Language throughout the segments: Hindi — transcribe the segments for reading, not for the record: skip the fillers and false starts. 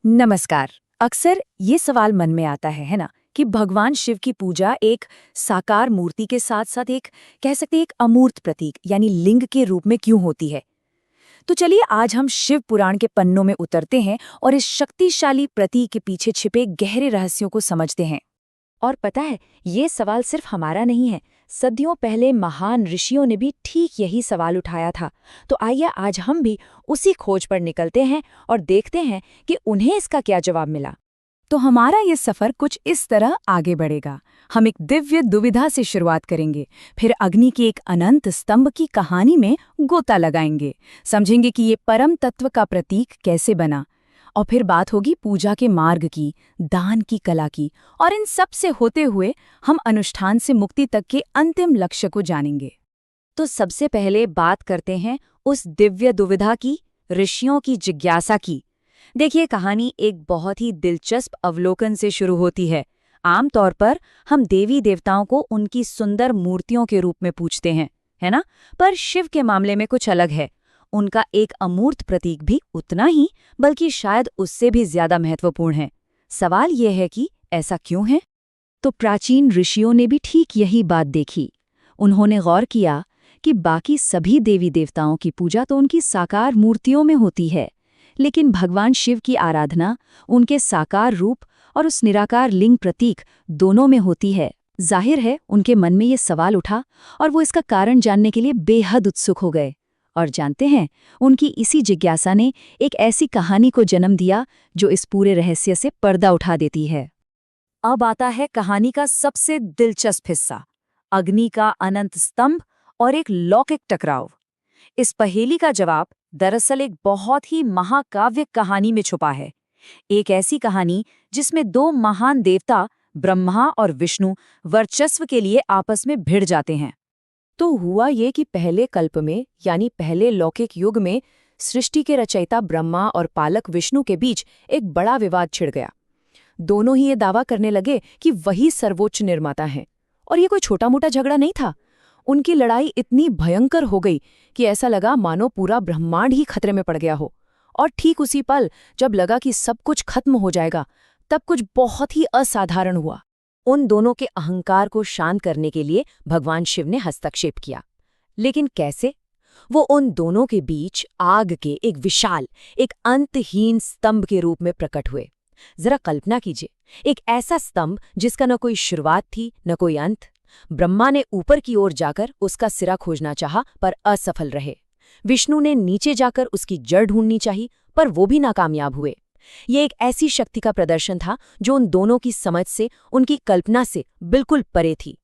नमस्कार। अक्सर ये सवाल मन में आता है ना, कि भगवान शिव की पूजा एक साकार मूर्ति के साथ साथ एक कह सकते हैं एक अमूर्त प्रतीक यानी लिंग के रूप में क्यों होती है। तो चलिए आज हम शिव पुराण के पन्नों में उतरते हैं और इस शक्तिशाली प्रतीक के पीछे छिपे गहरे रहस्यों को समझते हैं। और पता है, ये सवाल सिर्फ हमारा नहीं है। सदियों पहले महान ऋषियों ने भी ठीक यही सवाल उठाया था। तो आइए आज हम भी उसी खोज पर निकलते हैं और देखते हैं कि उन्हें इसका क्या जवाब मिला। तो हमारा ये सफर कुछ इस तरह आगे बढ़ेगा। हम एक दिव्य दुविधा से शुरुआत करेंगे, फिर अग्नि की एक अनंत स्तंभ की कहानी में गोता लगाएंगे, समझेंगे कि ये परम तत्व का प्रतीक कैसे बना, और फिर बात होगी पूजा के मार्ग की, दान की कला की, और इन सब से होते हुए हम अनुष्ठान से मुक्ति तक के अंतिम लक्ष्य को जानेंगे। तो सबसे पहले बात करते हैं उस दिव्य दुविधा की, ऋषियों की जिज्ञासा की। देखिए, कहानी एक बहुत ही दिलचस्प अवलोकन से शुरू होती है। आमतौर पर हम देवी देवताओं को उनकी सुंदर मूर्तियों के रूप में पूजते हैं, है ना? पर शिव के मामले में कुछ अलग है। उनका एक अमूर्त प्रतीक भी उतना ही, बल्कि शायद उससे भी ज्यादा महत्वपूर्ण है। सवाल यह है कि ऐसा क्यों है? तो प्राचीन ऋषियों ने भी ठीक यही बात देखी। उन्होंने गौर किया कि बाकी सभी देवी देवताओं की पूजा तो उनकी साकार मूर्तियों में होती है, लेकिन भगवान शिव की आराधना उनके साकार रूप और उस निराकार लिंग प्रतीक दोनों में होती है। जाहिर है, उनके मन में ये सवाल उठा और वो इसका कारण जानने के लिए बेहद उत्सुक हो गए। और जानते हैं, उनकी इसी जिज्ञासा ने एक ऐसी कहानी को जन्म दिया जो इस पूरे रहस्य से पर्दा उठा देती है। अब आता है कहानी का सबसे दिलचस्प हिस्सा, अग्नि का अनंत स्तंभ और एक लौकिक टकराव। इस पहेली का जवाब दरअसल एक बहुत ही महाकाव्य कहानी में छुपा है। एक ऐसी कहानी जिसमें दो महान देवता ब्रह्मा और विष्णु वर्चस्व के लिए आपस में भिड़ जाते हैं। तो हुआ ये कि पहले कल्प में यानी पहले लौकिक युग में सृष्टि के रचयिता ब्रह्मा और पालक विष्णु के बीच एक बड़ा विवाद छिड़ गया। दोनों ही ये दावा करने लगे कि वही सर्वोच्च निर्माता हैं, और ये कोई छोटा मोटा झगड़ा नहीं था। उनकी लड़ाई इतनी भयंकर हो गई कि ऐसा लगा मानो पूरा ब्रह्मांड ही खतरे में पड़ गया हो। और ठीक उसी पल जब लगा कि सब कुछ खत्म हो जाएगा, तब कुछ बहुत ही असाधारण हुआ। उन दोनों के अहंकार को शांत करने के लिए भगवान शिव ने हस्तक्षेप किया। लेकिन कैसे? वो उन दोनों के बीच आग के एक विशाल, एक अंतहीन स्तंभ के रूप में प्रकट हुए। जरा कल्पना कीजिए, एक ऐसा स्तंभ जिसका न कोई शुरुआत थी न कोई अंत। ब्रह्मा ने ऊपर की ओर जाकर उसका सिरा खोजना चाहा, पर असफल रहे। विष्णु ने नीचे जाकर उसकी जड़ ढूंढनी चाही, पर वो भी नाकामयाब हुए। ये एक ऐसी शक्ति का प्रदर्शन था जो उन दोनों की समझ से, उनकी कल्पना से बिल्कुल परे थी।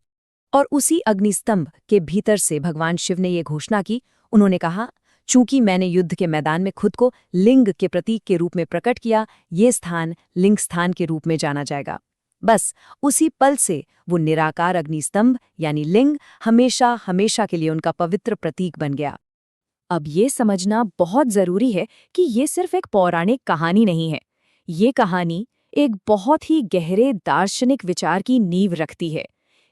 और उसी अग्निस्तंभ के भीतर से भगवान शिव ने ये घोषणा की। उन्होंने कहा, चूंकि मैंने युद्ध के मैदान में खुद को लिंग के प्रतीक के रूप में प्रकट किया, ये स्थान लिंग स्थान के रूप में जाना जाएगा। बस उसी पल से वो निराकार अग्निस्तंभ यानी लिंग हमेशा हमेशा के लिए उनका पवित्र प्रतीक बन गया। अब ये समझना बहुत जरूरी है कि ये सिर्फ एक पौराणिक कहानी नहीं है। ये कहानी एक बहुत ही गहरे दार्शनिक विचार की नींव रखती है।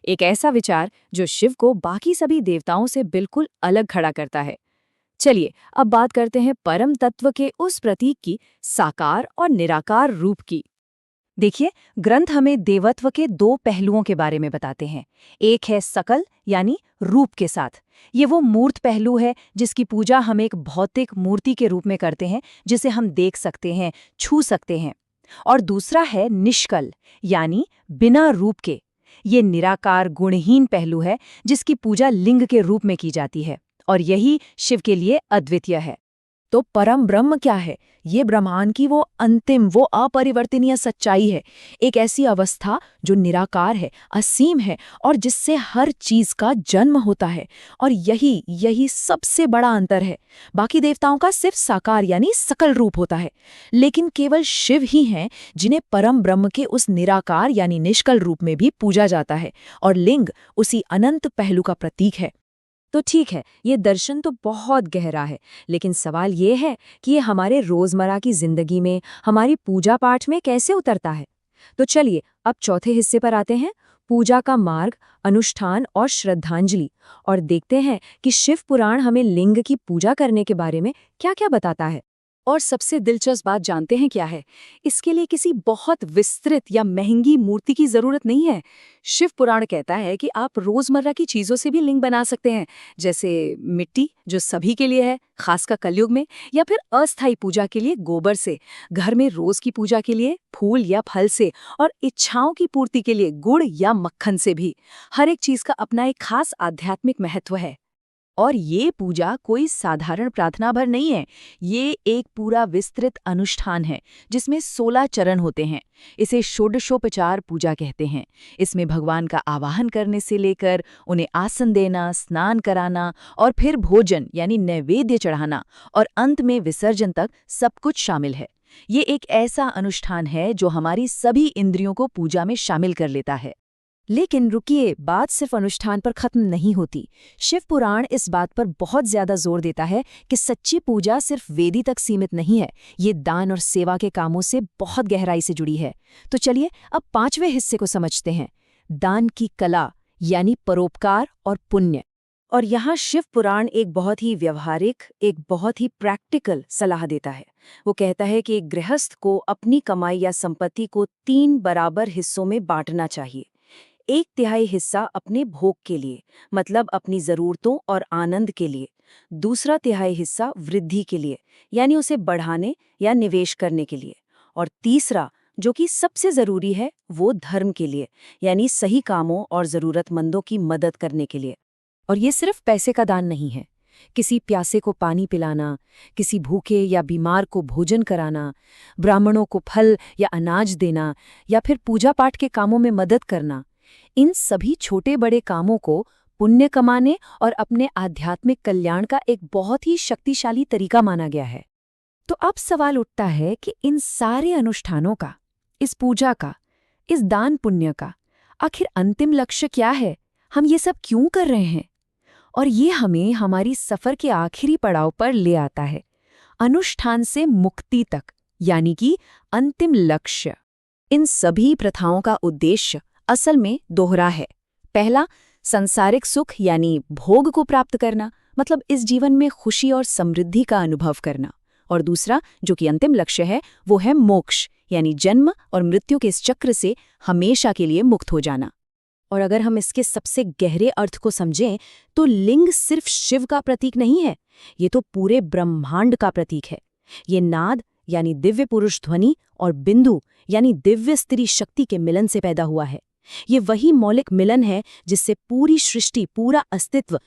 एक ऐसा विचार जो शिव को बाकी सभी देवताओं से बिल्कुल अलग खड़ा करता है। चलिए अब बात करते हैं परम तत्व के उस प्रतीक की, साकार और निराकार रूप की। देखिए, ग्रंथ हमें देवत्व के दो पहलुओं के बारे में बताते हैं। एक है सकल यानी रूप के साथ। ये वो मूर्त पहलू है जिसकी पूजा हम एक भौतिक मूर्ति के रूप में करते हैं, जिसे हम देख सकते हैं, छू सकते हैं। और दूसरा है निष्कल यानी बिना रूप के। ये निराकार गुणहीन पहलू है जिसकी पूजा लिंग के रूप में की जाती है, और यही शिव के लिए अद्वितीय है। तो परम ब्रह्म क्या है? ये ब्रह्मांड की वो अंतिम, वो अपरिवर्तनीय सच्चाई है। एक ऐसी अवस्था जो निराकार है, असीम है, और जिससे हर चीज का जन्म होता है। और यही सबसे बड़ा अंतर है। बाकी देवताओं का सिर्फ साकार यानी सकल रूप होता है, लेकिन केवल शिव ही हैं जिन्हें परम ब्रह्म के उस निराकार यानी निष्कल रूप में भी पूजा जाता है, और लिंग उसी अनंत पहलू का प्रतीक है। तो ठीक है, ये दर्शन तो बहुत गहरा है, लेकिन सवाल ये है कि ये हमारे रोजमर्रा की जिंदगी में, हमारी पूजा पाठ में कैसे उतरता है। तो चलिए अब चौथे हिस्से पर आते हैं, पूजा का मार्ग, अनुष्ठान और श्रद्धांजलि, और देखते हैं कि शिव पुराण हमें लिंग की पूजा करने के बारे में क्या-क्या बताता है। और सबसे दिलचस्प बात जानते हैं क्या है? इसके लिए किसी बहुत विस्तृत या महंगी मूर्ति की जरूरत नहीं है। शिव पुराण कहता है कि आप रोजमर्रा की चीजों से भी लिंग बना सकते हैं, जैसे मिट्टी जो सभी के लिए है, खासकर कलयुग में, या फिर अस्थायी पूजा के लिए गोबर से, घर में रोज की पूजा के लिए फूल या फल से, और इच्छाओं की पूर्ति के लिए गुड़ या मक्खन से भी। हर एक चीज का अपना एक खास आध्यात्मिक महत्व है। और ये पूजा कोई साधारण प्रार्थना भर नहीं है, ये एक पूरा विस्तृत अनुष्ठान है जिसमें 16 चरण होते हैं। इसे षोडशोपचार पूजा कहते हैं। इसमें भगवान का आवाहन करने से लेकर उन्हें आसन देना, स्नान कराना और फिर भोजन यानी नैवेद्य चढ़ाना और अंत में विसर्जन तक सब कुछ शामिल है। ये एक ऐसा अनुष्ठान है जो हमारी सभी इंद्रियों को पूजा में शामिल कर लेता है। लेकिन रुकिए, बात सिर्फ अनुष्ठान पर खत्म नहीं होती। शिव पुराण इस बात पर बहुत ज्यादा जोर देता है कि सच्ची पूजा सिर्फ वेदी तक सीमित नहीं है, ये दान और सेवा के कामों से बहुत गहराई से जुड़ी है। तो चलिए अब 5वें हिस्से को समझते हैं, दान की कला यानी परोपकार और पुण्य। और यहाँ शिव पुराण एक बहुत ही व्यवहारिक, एक बहुत ही प्रैक्टिकल सलाह देता है। वो कहता है कि एक गृहस्थ को अपनी कमाई या संपत्ति को 3 बराबर हिस्सों में बांटना चाहिए। 1/3 हिस्सा अपने भोग के लिए, मतलब अपनी जरूरतों और आनंद के लिए। दूसरा तिहाई हिस्सा वृद्धि के लिए, यानी उसे बढ़ाने या निवेश करने के लिए। और तीसरा, जो कि सबसे जरूरी है, वो धर्म के लिए, यानी सही कामों और जरूरतमंदों की मदद करने के लिए। और ये सिर्फ पैसे का दान नहीं है। किसी प्यासे को पानी पिलाना, किसी भूखे या बीमार को भोजन कराना, ब्राह्मणों को फल या अनाज देना, या फिर पूजा पाठ के कामों में मदद करना, इन सभी छोटे बड़े कामों को पुण्य कमाने और अपने आध्यात्मिक कल्याण का एक बहुत ही शक्तिशाली तरीका माना गया है। तो अब सवाल उठता है कि इन सारे अनुष्ठानों का, इस पूजा का, इस दान पुण्य का आखिर अंतिम लक्ष्य क्या है? हम ये सब क्यों कर रहे हैं? और ये हमें हमारी सफर के आखिरी पड़ाव पर ले आता है, अनुष्ठान से मुक्ति तक, यानी कि अंतिम लक्ष्य। इन सभी प्रथाओं का उद्देश्य असल में दोहरा है। पहला, सांसारिक सुख यानी भोग को प्राप्त करना, मतलब इस जीवन में खुशी और समृद्धि का अनुभव करना। और दूसरा, जो कि अंतिम लक्ष्य है, वो है मोक्ष, यानी जन्म और मृत्यु के इस चक्र से हमेशा के लिए मुक्त हो जाना। और अगर हम इसके सबसे गहरे अर्थ को समझें तो लिंग सिर्फ शिव का प्रतीक नहीं है, ये तो पूरे ब्रह्मांड का प्रतीक है। ये नाद यानी दिव्य पुरुष ध्वनि और बिंदु यानी दिव्य स्त्री शक्ति के मिलन से पैदा हुआ है। ये वही मौलिक मिलन है जिससे पूरी सृष्टि, पूरा अस्तित्व।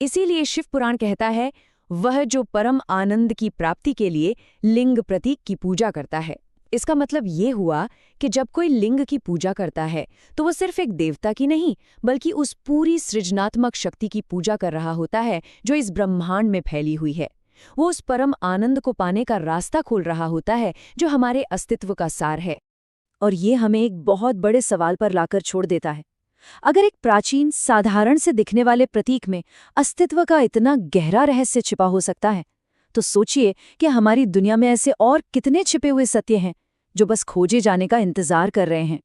इसीलिए शिव पुराण कहता है, वह जो परम आनंद की प्राप्ति के लिए लिंग प्रतीक की पूजा करता है। इसका मतलब ये हुआ कि जब कोई लिंग की पूजा करता है तो वो सिर्फ एक देवता की नहीं, बल्कि उस पूरी सृजनात्मक शक्ति की पूजा कर रहा होता है जो इस ब्रह्मांड में फैली हुई है। वो उस परम आनंद को पाने का रास्ता खोल रहा होता है जो हमारे अस्तित्व का सार है। और ये हमें एक बहुत बड़े सवाल पर लाकर छोड़ देता है। अगर एक प्राचीन, साधारण से दिखने वाले प्रतीक में अस्तित्व का इतना गहरा रहस्य छिपा हो सकता है, तो सोचिए कि हमारी दुनिया में ऐसे और कितने छिपे हुए सत्य हैं जो बस खोजे जाने का इंतजार कर रहे हैं।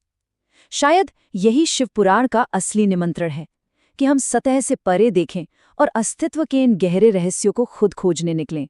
शायद यही शिव पुराण का असली निमंत्रण है कि हम सतह से परे देखें और अस्तित्व के इन गहरे रहस्यों को खुद खोजने निकलें।